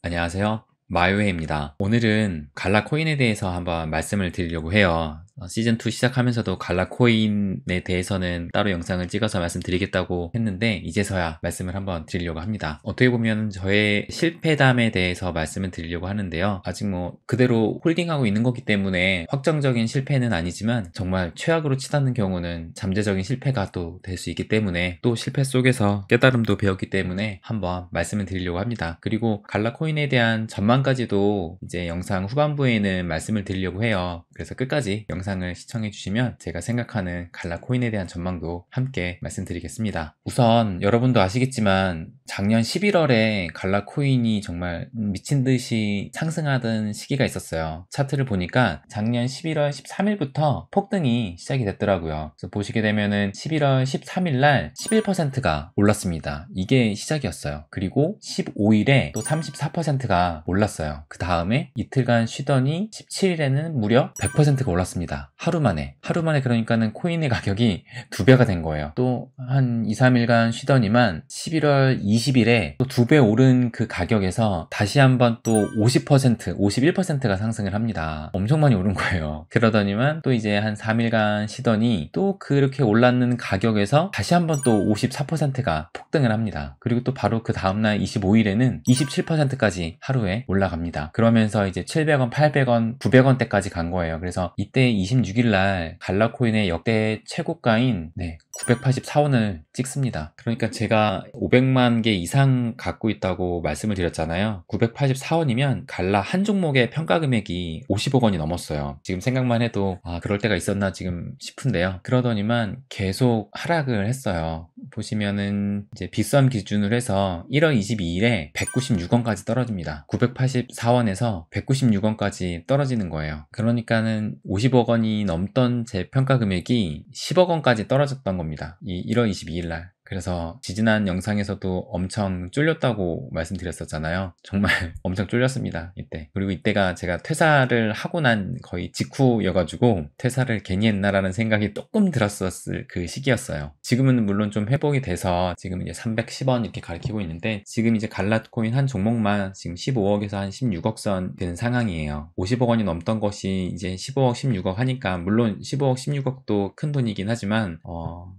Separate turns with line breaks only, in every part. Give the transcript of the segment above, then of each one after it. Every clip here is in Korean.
안녕하세요. 마요회입니다. 오늘은 갈라코인에 대해서 한번 말씀을 드리려고 해요. 시즌2 시작하면서도 갈라코인에 대해서는 따로 영상을 찍어서 말씀드리겠다고 했는데 이제서야 말씀을 한번 드리려고 합니다. 어떻게 보면 저의 실패담에 대해서 말씀을 드리려고 하는데요. 아직 그대로 홀딩하고 있는 거기 때문에 확정적인 실패는 아니지만 정말 최악으로 치닫는 경우는 잠재적인 실패가 또 될 수 있기 때문에 또 실패 속에서 깨달음도 배웠기 때문에 한번 말씀을 드리려고 합니다. 그리고 갈라코인에 대한 전망까지도 이제 영상 후반부에는 말씀을 드리려고 해요. 그래서 끝까지 영상을 시청해 주시면 제가 생각하는 갈라코인에 대한 전망도 함께 말씀드리겠습니다. 우선 여러분도 아시겠지만 작년 11월에 갈라코인이 정말 미친듯이 상승하던 시기가 있었어요. 차트를 보니까 작년 11월 13일부터 폭등이 시작이 됐더라고요. 그래서 보시게 되면은 11월 13일 날 11%가 올랐습니다. 이게 시작이었어요. 그리고 15일에 또 34%가 올랐어요. 그 다음에 이틀간 쉬더니 17일에는 무려 100%가 올랐습니다. 하루 만에 그러니까는 코인의 가격이 2배가 된 거예요. 또 한 2, 3일간 쉬더니만 11월 20일에 또 2배 오른 그 가격에서 다시 한번 또 50%, 51%가 상승을 합니다. 엄청 많이 오른 거예요. 그러더니만 또 이제 한 3일간 쉬더니 또 그렇게 올랐는 가격에서 다시 한번 또 54%가 폭등을 합니다. 그리고 또 바로 그 다음날 25일에는 27%까지 하루에 올라갑니다. 그러면서 이제 700원, 800원, 900원대까지 간 거예요. 그래서 이때 26일날 갈라코인의 역대 최고가인 984원을 찍습니다. 그러니까 제가 500만 개 이상 갖고 있다고 말씀을 드렸잖아요. 984원이면 갈라 한 종목의 평가 금액이 50억 원이 넘었어요. 지금 생각만 해도 그럴 때가 있었나 지금 싶은데요. 그러더니만 계속 하락을 했어요. 보시면은 이제 빗썸 기준으로 해서 1월 22일에 196원까지 떨어집니다. 984원에서 196원까지 떨어지는 거예요. 그러니까는 50억 원이 넘던 제 평가 금액이 10억 원까지 떨어졌던 겁니다. 이 1월 22일 날. 그래서 지지난 영상에서도 엄청 쫄렸다고 말씀드렸었잖아요. 정말 엄청 쫄렸습니다, 이때. 그리고 이때가 제가 퇴사를 하고 난 거의 직후여가지고 퇴사를 괜히 했나라는 생각이 조금 들었었을 그 시기였어요. 지금은 물론 좀 회복이 돼서 지금 이제 310원 이렇게 가리키고 있는데 지금 이제 갈라코인 한 종목만 지금 15억에서 한 16억 선 되는 상황이에요. 50억 원이 넘던 것이 이제 15억, 16억 하니까 물론 15억, 16억도 큰 돈이긴 하지만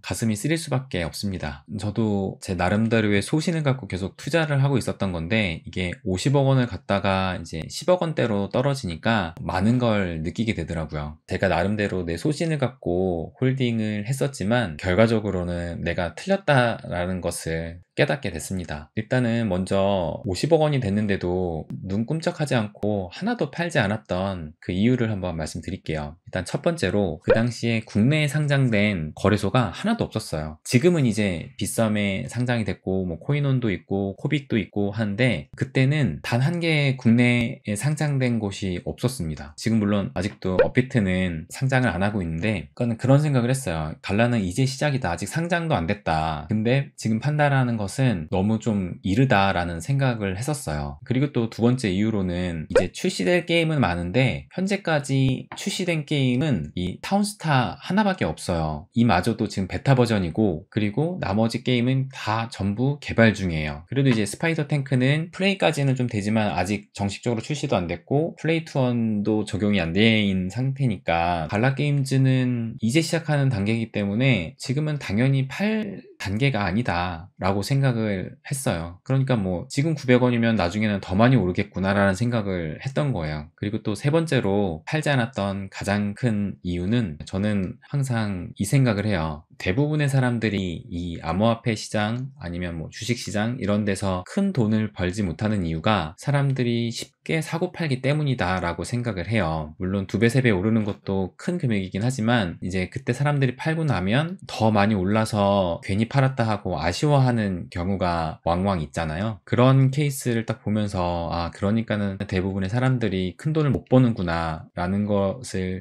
가슴이 쓰릴 수밖에 없습니다. 저도 제 나름대로의 소신을 갖고 계속 투자를 하고 있었던 건데 이게 50억 원을 갖다가 이제 10억 원대로 떨어지니까 많은 걸 느끼게 되더라고요. 제가 나름대로 내 소신을 갖고 홀딩을 했었지만 결과적으로는 내가 틀렸다라는 것을 깨닫게 됐습니다. 일단은 먼저 50억 원이 됐는데도 눈 끔찍하지 않고 하나도 팔지 않았던 그 이유를 한번 말씀드릴게요. 일단 첫 번째로 그 당시에 국내에 상장된 거래소가 하나도 없었어요. 지금은 이제 빗썸에 상장이 됐고 코인원도 있고 코빅도 있고 한데 그때는 단 한 개의 국내에 상장된 곳이 없었습니다. 지금 물론 아직도 업비트는 상장을 안 하고 있는데 그런 생각을 했어요. 갈라는 이제 시작이다. 아직 상장도 안 됐다. 근데 지금 판단하는 것은 너무 좀 이르다라는 생각을 했었어요. 그리고 또 두 번째 이유로는 이제 출시될 게임은 많은데 현재까지 출시된 게임은 이 타운스타 하나밖에 없어요. 이마저도 지금 베타 버전이고 그리고 나머지 게임은 다 전부 개발 중이에요. 그래도 이제 스파이더 탱크는 플레이까지는 좀 되지만 아직 정식적으로 출시도 안 됐고 플레이 투원도 적용이 안 된 상태니까 갈라게임즈는 이제 시작하는 단계이기 때문에 지금은 당연히 팔 단계가 아니다 라고 생각을 했어요. 그러니까 지금 900원이면 나중에는 더 많이 오르겠구나 라는 생각을 했던 거예요. 그리고 또 세 번째로 팔지 않았던 가장 큰 이유는 저는 항상 이 생각을 해요. 대부분의 사람들이 이 암호화폐 시장 아니면 주식 시장 이런 데서 큰 돈을 벌지 못하는 이유가 사람들이 쉽게 사고 팔기 때문이다 라고 생각을 해요. 물론 2배, 3배 오르는 것도 큰 금액이긴 하지만 이제 그때 사람들이 팔고 나면 더 많이 올라서 괜히 팔았다 하고 아쉬워하는 경우가 왕왕 있잖아요. 그런 케이스를 딱 보면서 그러니까는 대부분의 사람들이 큰 돈을 못 버는구나 라는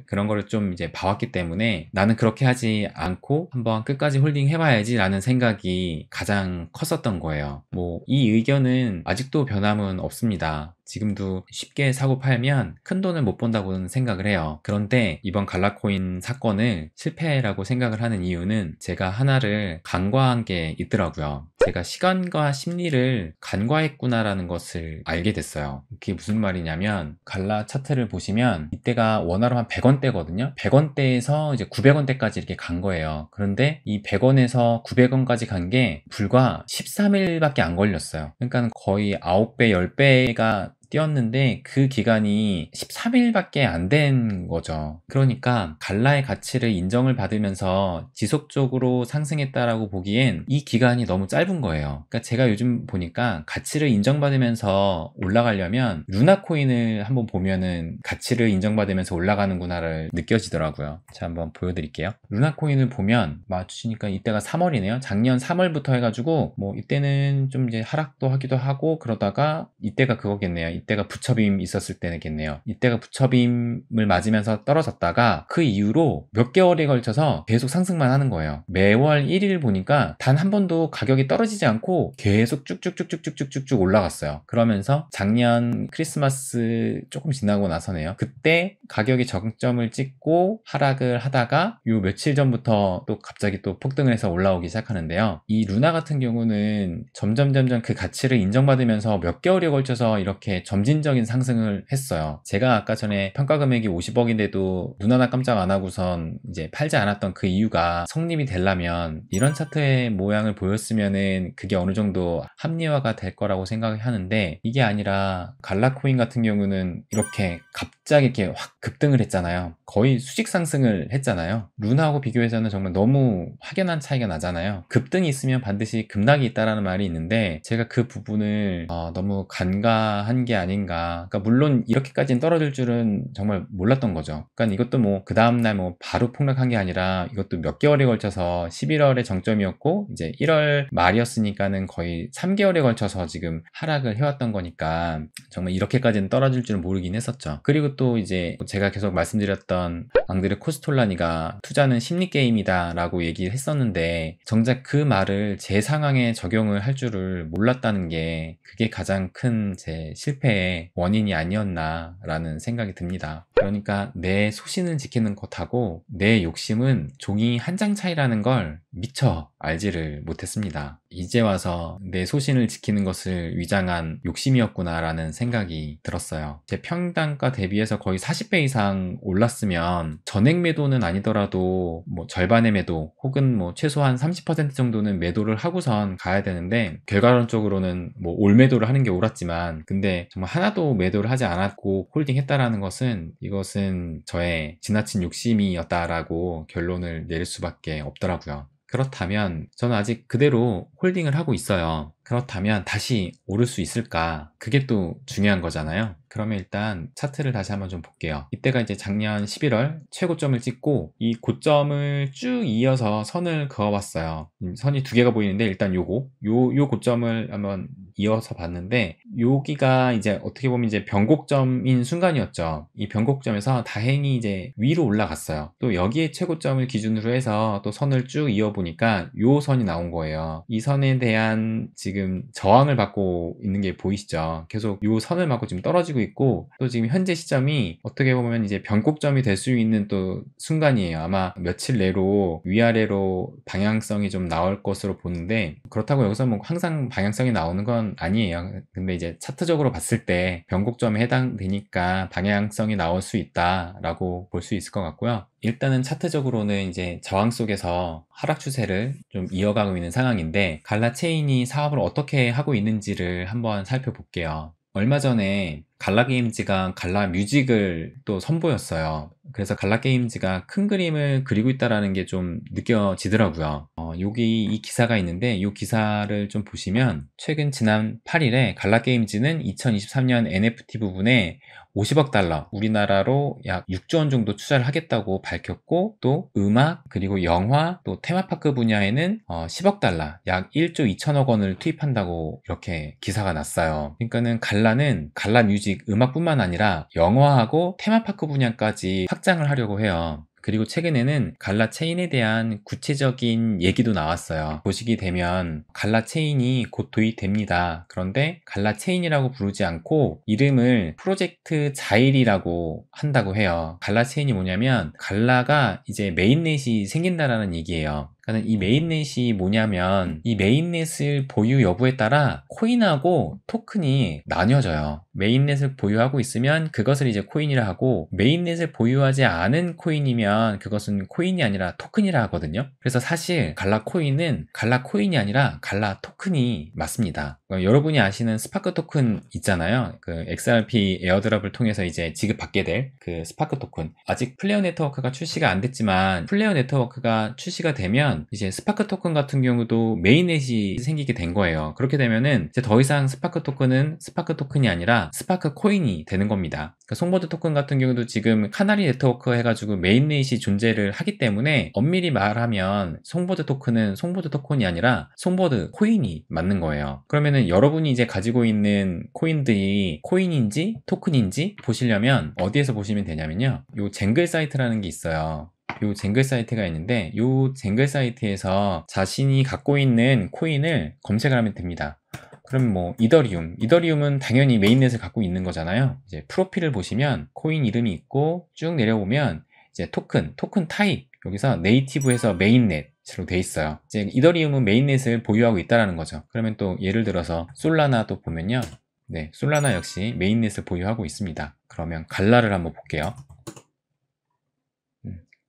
그런 거를 좀 이제 봐왔기 때문에 나는 그렇게 하지 않고 한번 끝까지 홀딩 해봐야지 라는 생각이 가장 컸었던 거예요. 이 의견은 아직도 변함은 없습니다. 지금도 쉽게 사고 팔면 큰 돈을 못 번다고는 생각을 해요. 그런데 이번 갈라코인 사건을 실패라고 생각을 하는 이유는 제가 하나를 간과한 게 있더라고요. 제가 시간과 심리를 간과했구나라는 것을 알게 됐어요. 그게 무슨 말이냐면, 갈라 차트를 보시면 이때가 원화로 한 100원대거든요. 100원대에서 이제 900원대까지 이렇게 간 거예요. 그런데 이 100원에서 900원까지 간 게 불과 13일밖에 안 걸렸어요. 그러니까 거의 9배, 10배가 뛰었는데 그 기간이 13일밖에 안 된 거죠. 그러니까 갈라의 가치를 인정을 받으면서 지속적으로 상승했다라고 보기엔 이 기간이 너무 짧은 거예요. 그러니까 제가 요즘 보니까 가치를 인정받으면서 올라가려면 루나 코인을 한번 보면은 가치를 인정받으면서 올라가는구나를 느껴지더라고요. 자, 한번 보여드릴게요. 루나 코인을 보면 맞추시니까 이때가 3월이네요. 작년 3월부터 해가지고 뭐 이때는 좀 이제 하락도 하기도 하고 그러다가 이때가 그거겠네요. 이때가 부처빔 있었을 때겠네요. 이때가 부처빔을 맞으면서 떨어졌다가 그 이후로 몇 개월에 걸쳐서 계속 상승만 하는 거예요. 매월 1일 보니까 단 한 번도 가격이 떨어지지 않고 계속 쭉쭉쭉쭉쭉쭉쭉 올라갔어요. 그러면서 작년 크리스마스 조금 지나고 나서네요. 그때 가격이 정점을 찍고 하락을 하다가 요 며칠 전부터 또 갑자기 또 폭등을 해서 올라오기 시작하는데요. 이 루나 같은 경우는 점점 그 가치를 인정받으면서 몇 개월에 걸쳐서 이렇게 점진적인 상승을 했어요. 제가 아까 전에 평가 금액이 50억인데도 눈 하나 깜짝 안 하고선 이제 팔지 않았던 그 이유가 성립이 되려면 이런 차트의 모양을 보였으면은 그게 어느 정도 합리화가 될 거라고 생각하는데 이게 아니라 갈라코인 같은 경우는 이렇게 갑자기 이렇게 확 급등을 했잖아요. 거의 수직 상승을 했잖아요. 루나하고 비교해서는 정말 너무 확연한 차이가 나잖아요. 급등이 있으면 반드시 급락이 있다라는 말이 있는데 제가 그 부분을 너무 간과한 게 아닌가. 그러니까 물론 이렇게까지는 떨어질 줄은 정말 몰랐던 거죠. 그러니까 이것도 뭐 그 다음날 뭐 바로 폭락한 게 아니라 이것도 몇 개월에 걸쳐서 11월에 정점이었고 이제 1월 말이었으니까는 거의 3개월에 걸쳐서 지금 하락을 해왔던 거니까 정말 이렇게까지는 떨어질 줄은 모르긴 했었죠. 그리고 또 이제 제가 계속 말씀드렸던 앙드레 코스톨라니가 투자는 심리 게임이다 라고 얘기를 했었는데 정작 그 말을 제 상황에 적용을 할 줄을 몰랐다는 게 그게 가장 큰 제 실패의 원인이 아니었나 라는 생각이 듭니다. 그러니까 내 소신을 지키는 것하고 내 욕심은 종이 한 장 차이라는 걸 미처 알지를 못했습니다. 이제 와서 내 소신을 지키는 것을 위장한 욕심이었구나 라는 생각이 들었어요. 제 평단가 대비해서 거의 40배 이상 올랐으면 전액 매도는 아니더라도 뭐 절반의 매도 혹은 뭐 최소한 30% 정도는 매도를 하고선 가야 되는데 결과론적으로는 뭐 올 매도를 하는 게 옳았지만 근데 정말 하나도 매도를 하지 않았고 홀딩했다라는 것은 이것은 저의 지나친 욕심이었다라고 결론을 내릴 수밖에 없더라고요. 그렇다면 저는 아직 그대로 홀딩을 하고 있어요. 그렇다면 다시 오를 수 있을까? 그게 또 중요한 거잖아요. 그러면 일단 차트를 다시 한번 좀 볼게요. 이때가 이제 작년 11월 최고점을 찍고 이 고점을 쭉 이어서 선을 그어봤어요. 선이 두 개가 보이는데 일단 요 고점을 한번 이어서 봤는데 여기가 이제 어떻게 보면 이제 변곡점인 순간이었죠. 이 변곡점에서 다행히 이제 위로 올라갔어요. 또 여기에 최고점을 기준으로 해서 또 선을 쭉 이어보니까 요 선이 나온 거예요. 이 선에 대한 지금 저항을 받고 있는 게 보이시죠? 계속 요 선을 맞고 지금 떨어지고 있고 또 지금 현재 시점이 어떻게 보면 이제 변곡점이 될 수 있는 또 순간이에요. 아마 며칠 내로 위아래로 방향성이 좀 나올 것으로 보는데 그렇다고 여기서 뭐 항상 방향성이 나오는 건 아니에요. 근데 이제 차트적으로 봤을 때 변곡점에 해당되니까 방향성이 나올 수 있다라고 볼 수 있을 것 같고요. 일단은 차트적으로는 이제 저항 속에서 하락 추세를 좀 이어가고 있는 상황인데 갈라체인이 사업을 어떻게 하고 있는지를 한번 살펴볼게요. 얼마 전에 갈라게임즈가 갈라뮤직을 또 선보였어요. 그래서 갈라게임즈가 큰 그림을 그리고 있다는 게 좀 느껴지더라고요. 여기 이 기사가 있는데 이 기사를 좀 보시면 최근 지난 8일에 갈라게임즈는 2023년 NFT 부분에 50억 달러, 우리나라로 약 6조 원 정도 투자를 하겠다고 밝혔고 또 음악, 그리고 영화, 또 테마파크 분야에는 10억 달러, 약 1조 2천억 원을 투입한다고 이렇게 기사가 났어요. 그러니까는 갈라는 갈라뮤직 음악뿐만 아니라 영화하고 테마파크 분야까지 확장을 하려고 해요. 그리고 최근에는 갈라 체인에 대한 구체적인 얘기도 나왔어요. 보시게 되면 갈라 체인이 곧 도입됩니다. 그런데 갈라 체인이라고 부르지 않고 이름을 프로젝트 자일이라고 한다고 해요. 갈라 체인이 뭐냐면 갈라가 이제 메인넷이 생긴다라는 얘기예요. 그러니까 이 메인넷이 뭐냐면 이 메인넷을 보유 여부에 따라 코인하고 토큰이 나뉘어져요. 메인넷을 보유하고 있으면 그것을 이제 코인이라 하고, 메인넷을 보유하지 않은 코인이면 그것은 코인이 아니라 토큰이라 하거든요. 그래서 사실 갈라 코인은 갈라 코인이 아니라 갈라 토큰이 맞습니다. 여러분이 아시는 스파크 토큰 있잖아요. 그 XRP 에어드랍을 통해서 이제 지급받게 될 그 스파크 토큰. 아직 플레어 네트워크가 출시가 안 됐지만 플레어 네트워크가 출시가 되면 이제 스파크 토큰 같은 경우도 메인넷이 생기게 된 거예요. 그렇게 되면은 이제 더 이상 스파크 토큰은 스파크 토큰이 아니라 스파크 코인이 되는 겁니다. 그러니까 송보드 토큰 같은 경우도 지금 카나리 네트워크 해가지고 메인넷이 존재를 하기 때문에 엄밀히 말하면 송보드 토큰은 송보드 토큰이 아니라 송보드 코인이 맞는 거예요. 그러면은 여러분이 이제 가지고 있는 코인들이 코인인지 토큰인지 보시려면 어디에서 보시면 되냐면요, 요 쟁글 사이트라는 게 있어요. 요 쟁글 사이트가 있는데, 요 쟁글 사이트에서 자신이 갖고 있는 코인을 검색을 하면 됩니다. 그럼 뭐 이더리움은 당연히 메인넷을 갖고 있는 거잖아요. 이제 프로필을 보시면 코인 이름이 있고 쭉 내려오면 이제 토큰 타입, 여기서 네이티브에서 메인넷으로 돼 있어요. 이제 이더리움은 메인넷을 보유하고 있다라는 거죠. 그러면 또 예를 들어서 솔라나도 보면요, 네, 솔라나 역시 메인넷을 보유하고 있습니다. 그러면 갈라를 한번 볼게요.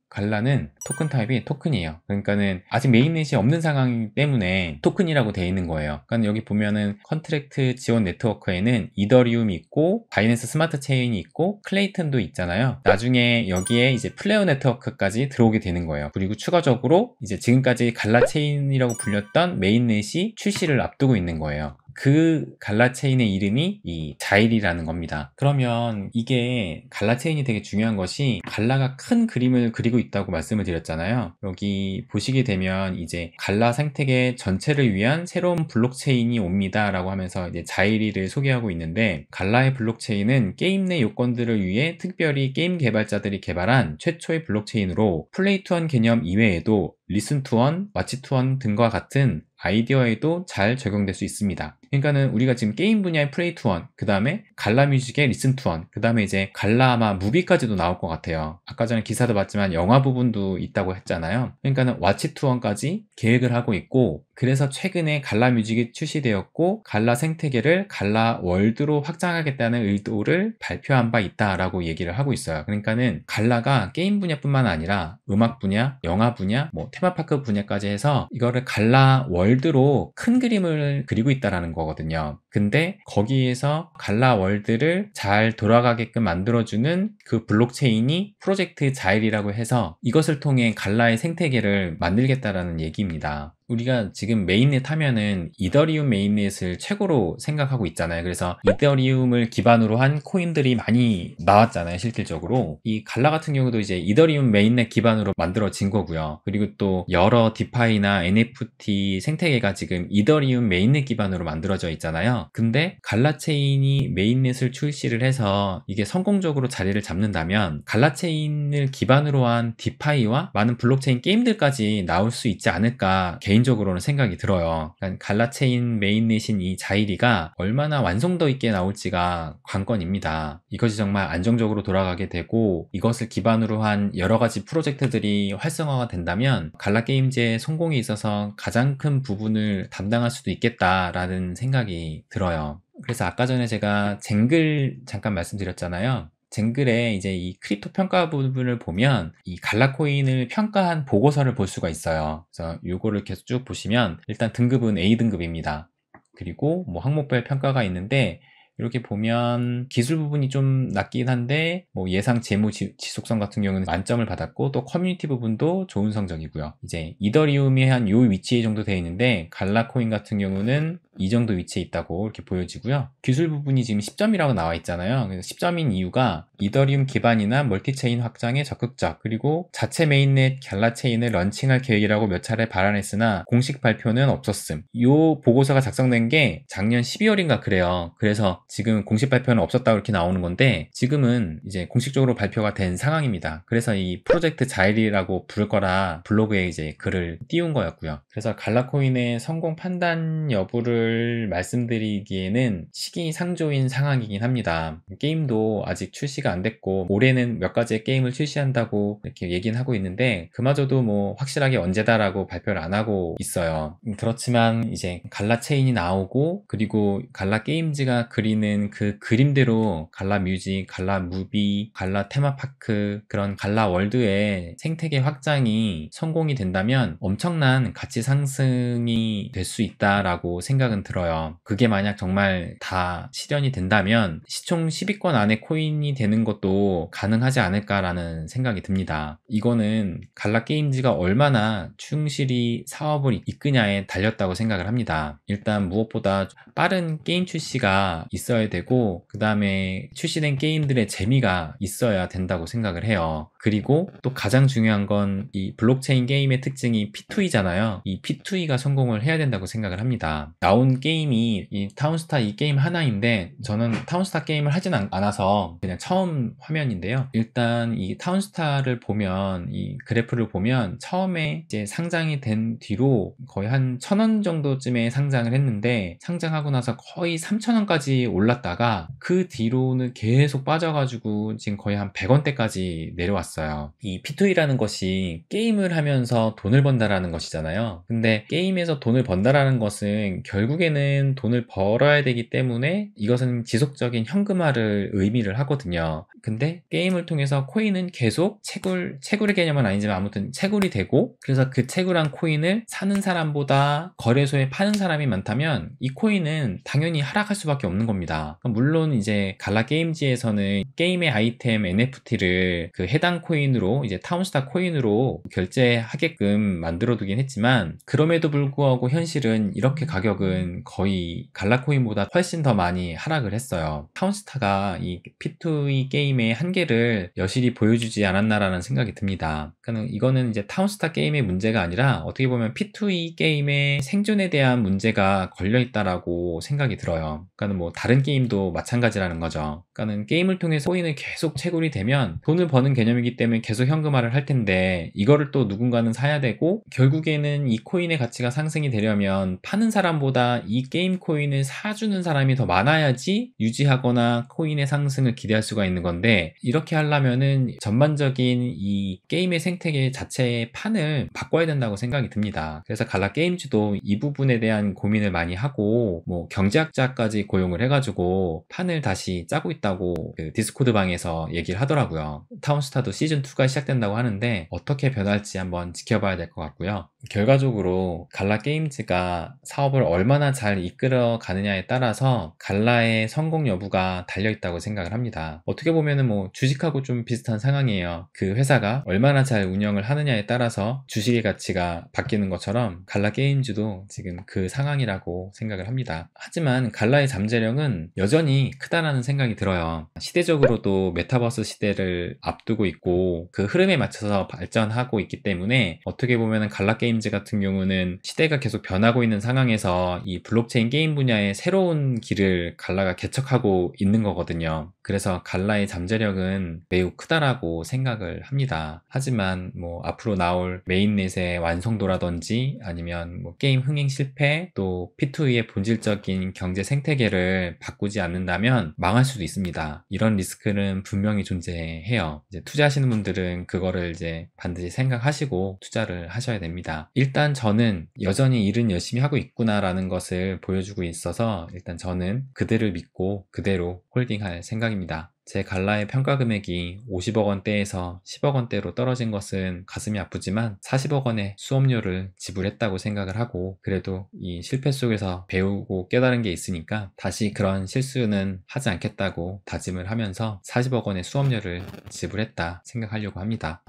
갈라는 토큰 타입이 토큰이에요. 그러니까는 아직 메인넷이 없는 상황이기 때문에 토큰이라고 되어 있는 거예요. 그러니까 여기 보면은 컨트랙트 지원 네트워크에는 이더리움이 있고 바이낸스 스마트 체인이 있고 클레이튼도 있잖아요. 나중에 여기에 이제 플레어 네트워크까지 들어오게 되는 거예요. 그리고 추가적으로 이제 지금까지 갈라 체인이라고 불렸던 메인넷이 출시를 앞두고 있는 거예요. 그 갈라체인의 이름이 이 자일이라는 겁니다. 그러면 이게 갈라체인이 되게 중요한 것이, 갈라가 큰 그림을 그리고 있다고 말씀을 드렸잖아요. 여기 보시게 되면 이제 갈라 생태계 전체를 위한 새로운 블록체인이 옵니다 라고 하면서 이제 자일이를 소개하고 있는데, 갈라의 블록체인은 게임 내 요건들을 위해 특별히 게임 개발자들이 개발한 최초의 블록체인으로 플레이 투원 개념 이외에도 리슨 투원, 와치 투원 등과 같은 아이디어에도 잘 적용될 수 있습니다. 그러니까는 우리가 지금 게임 분야의 플레이 투원, 그 다음에 갈라 뮤직의 리슨 투원, 그 다음에 이제 갈라 아마 무비까지도 나올 것 같아요. 아까 전에 기사도 봤지만 영화 부분도 있다고 했잖아요. 그러니까는 와치 투원까지 계획을 하고 있고, 그래서 최근에 갈라 뮤직이 출시되었고 갈라 생태계를 갈라 월드로 확장하겠다는 의도를 발표한 바 있다라고 얘기를 하고 있어요. 그러니까는 갈라가 게임 분야뿐만 아니라 음악 분야, 영화 분야, 뭐 테마파크 분야까지 해서 이거를 갈라 월드로 큰 그림을 그리고 있다라는 거거든요. 근데 거기에서 갈라 월드를 잘 돌아가게끔 만들어주는 그 블록체인이 프로젝트 자일이라고 해서 이것을 통해 갈라의 생태계를 만들겠다라는 얘기입니다. 우리가 지금 메인넷 하면은 이더리움 메인넷을 최고로 생각하고 있잖아요. 그래서 이더리움을 기반으로 한 코인들이 많이 나왔잖아요, 실질적으로. 이 갈라 같은 경우도 이제 이더리움 메인넷 기반으로 만들어진 거고요. 그리고 또 여러 디파이나 NFT 생태계가 지금 이더리움 메인넷 기반으로 만들어져 있잖아요. 근데 갈라 체인이 메인넷을 출시를 해서 이게 성공적으로 자리를 잡는다면 갈라 체인을 기반으로 한 디파이와 많은 블록체인 게임들까지 나올 수 있지 않을까 개인적으로는 생각이 들어요. 그러니까 갈라체인 메인넷인 이 자일이가 얼마나 완성도 있게 나올지가 관건입니다. 이것이 정말 안정적으로 돌아가게 되고 이것을 기반으로 한 여러 가지 프로젝트들이 활성화가 된다면 갈라 게임즈의 성공에 있어서 가장 큰 부분을 담당할 수도 있겠다라는 생각이 들어요. 그래서 아까 전에 제가 쟁글 잠깐 말씀드렸잖아요. 쟁글에 이제 이 크립토 평가 부분을 보면 이 갈라코인을 평가한 보고서를 볼 수가 있어요. 그래서 요거를 계속 쭉 보시면 일단 등급은 A등급입니다. 그리고 뭐 항목별 평가가 있는데 이렇게 보면 기술 부분이 좀 낮긴 한데 뭐 예상 재무 지속성 같은 경우는 만점을 받았고, 또 커뮤니티 부분도 좋은 성적이고요. 이제 이더리움이 한 요 위치 정도 되어 있는데 갈라코인 같은 경우는 이 정도 위치에 있다고 이렇게 보여지고요. 기술 부분이 지금 10점이라고 나와 있잖아요. 그래서 10점인 이유가 이더리움 기반이나 멀티체인 확장에 적극적, 그리고 자체 메인넷 갈라체인을 런칭할 계획이라고 몇 차례 발언했으나 공식 발표는 없었음. 이 보고서가 작성된 게 작년 12월인가 그래요. 그래서 지금 공식 발표는 없었다고 이렇게 나오는 건데, 지금은 이제 공식적으로 발표가 된 상황입니다. 그래서 이 프로젝트 자일이라고 부를 거라 블로그에 이제 글을 띄운 거였고요. 그래서 갈라코인의 성공 판단 여부를 말씀드리기에는 시기상조인 상황이긴 합니다. 게임도 아직 출시가 안 됐고 올해는 몇 가지의 게임을 출시한다고 이렇게 얘기는 하고 있는데, 그마저도 뭐 확실하게 언제다라고 발표를 안 하고 있어요. 그렇지만 이제 갈라체인이 나오고, 그리고 갈라게임즈가 그리는 그 그림대로 갈라뮤직, 갈라무비, 갈라테마파크, 그런 갈라월드의 생태계 확장이 성공이 된다면 엄청난 가치 상승이 될 수 있다라고 생각은 들어요. 그게 만약 정말 다 실현이 된다면 시총 10위권 안에 코인이 되는 것도 가능하지 않을까라는 생각이 듭니다. 이거는 갈라게임즈가 얼마나 충실히 사업을 이끄냐에 달렸다고 생각을 합니다. 일단 무엇보다 빠른 게임 출시가 있어야 되고, 그 다음에 출시된 게임들의 재미가 있어야 된다고 생각을 해요. 그리고 또 가장 중요한 건 이 블록체인 게임의 특징이 P2E잖아요. 이 P2E가 성공을 해야 된다고 생각을 합니다. 나온 게임이 이 타운스타 이 게임 하나인데, 저는 타운스타 게임을 하진 않아서 그냥 처음 화면인데요. 일단 이 타운스타를 보면, 이 그래프를 보면 처음에 이제 상장이 된 뒤로 거의 한 1,000원 정도쯤에 상장을 했는데, 상장하고 나서 거의 3,000원까지 올랐다가 그 뒤로는 계속 빠져가지고 지금 거의 한 100원대까지 내려왔어요. 이 P2E라는 것이 게임을 하면서 돈을 번다라는 것이잖아요. 근데 게임에서 돈을 번다라는 것은 결국에는 돈을 벌어야 되기 때문에 이것은 지속적인 현금화를 의미를 하거든요. 근데 게임을 통해서 코인은 계속 채굴의 개념은 아니지만 아무튼 채굴이 되고, 그래서 그 채굴한 코인을 사는 사람보다 거래소에 파는 사람이 많다면 이 코인은 당연히 하락할 수밖에 없는 겁니다. 물론 이제 갈라게임즈에서는 게임의 아이템 NFT를 그 해당 코인으로, 이제 타운스타 코인으로 결제하게끔 만들어 두긴 했지만, 그럼에도 불구하고 현실은 이렇게 가격은 거의 갈라코인보다 훨씬 더 많이 하락을 했어요. 타운스타가 이 P2E 게임의 한계를 여실히 보여주지 않았나라는 생각이 듭니다. 그러니까 이거는 이제 타운스타 게임의 문제가 아니라 어떻게 보면 P2E 게임의 생존에 대한 문제가 걸려있다라고 생각이 들어요. 그러니까 뭐 다른 게임도 마찬가지라는 거죠. 그러니까 게임을 통해서 코인을 계속 채굴이 되면 돈을 버는 개념이기 때문에 계속 현금화를 할 텐데, 이거를 또 누군가는 사야 되고, 결국에는 이 코인의 가치가 상승이 되려면 파는 사람보다 이 게임 코인을 사주는 사람이 더 많아야지 유지하거나 코인의 상승을 기대할 수가 있는 건데, 이렇게 하려면은 전반적인 이 게임의 생태계 자체의 판을 바꿔야 된다고 생각이 듭니다. 그래서 갈라게임즈도 이 부분에 대한 고민을 많이 하고, 뭐 경제학자까지 고용을 해가지고 판을 다시 짜고 있다고 그 디스코드 방에서 얘기를 하더라고요. 타운스타도 시즌2가 시작된다고 하는데 어떻게 변할지 한번 지켜봐야 될 것 같고요. 결과적으로 갈라게임즈가 사업을 얼마나 잘 이끌어 가느냐에 따라서 갈라의 성공 여부가 달려있다고 생각을 합니다. 어떻게 보면은 뭐 주식하고 좀 비슷한 상황이에요. 그 회사가 얼마나 잘 운영을 하느냐에 따라서 주식의 가치가 바뀌는 것처럼 갈라게임즈도 지금 그 상황이라고 생각을 합니다. 하지만 갈라의 잠재력은 여전히 크다라는 생각이 들어요. 시대적으로도 메타버스 시대를 앞두고 있고 그 흐름에 맞춰서 발전하고 있기 때문에, 어떻게 보면은 갈라게임즈 같은 경우는 시대가 계속 변하고 있는 상황에서 이 블록체인 게임 분야의 새로운 길을 갈라가 개척하고 있는 거거든요. 그래서 갈라의 잠재력은 매우 크다라고 생각을 합니다. 하지만 뭐 앞으로 나올 메인넷의 완성도라든지 아니면 뭐 게임 흥행 실패, 또 P2E의 본질적인 경제 생태계를 바꾸지 않는다면 망할 수도 있습니다. 이런 리스크는 분명히 존재해요. 이제 투자하시는 분들은 그거를 이제 반드시 생각하시고 투자를 하셔야 됩니다. 일단 저는 여전히 일은 열심히 하고 있구나라는 것을 보여주고 있어서, 일단 저는 그들을 믿고 그대로 홀딩할 생각입니다. 제 갈라의 평가 금액이 50억 원대에서 10억 원대로 떨어진 것은 가슴이 아프지만 40억 원의 수업료를 지불했다고 생각을 하고, 그래도 이 실패 속에서 배우고 깨달은 게 있으니까 다시 그런 실수는 하지 않겠다고 다짐을 하면서 40억 원의 수업료를 지불했다 생각하려고 합니다.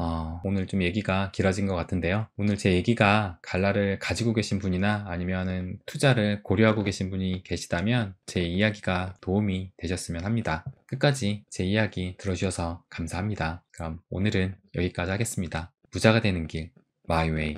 오늘 좀 얘기가 길어진 것 같은데요. 오늘 제 얘기가 갈라를 가지고 계신 분이나 아니면은 투자를 고려하고 계신 분이 계시다면 제 이야기가 도움이 되셨으면 합니다. 끝까지 제 이야기 들어주셔서 감사합니다. 그럼 오늘은 여기까지 하겠습니다. 부자가 되는 길, 마이웨이.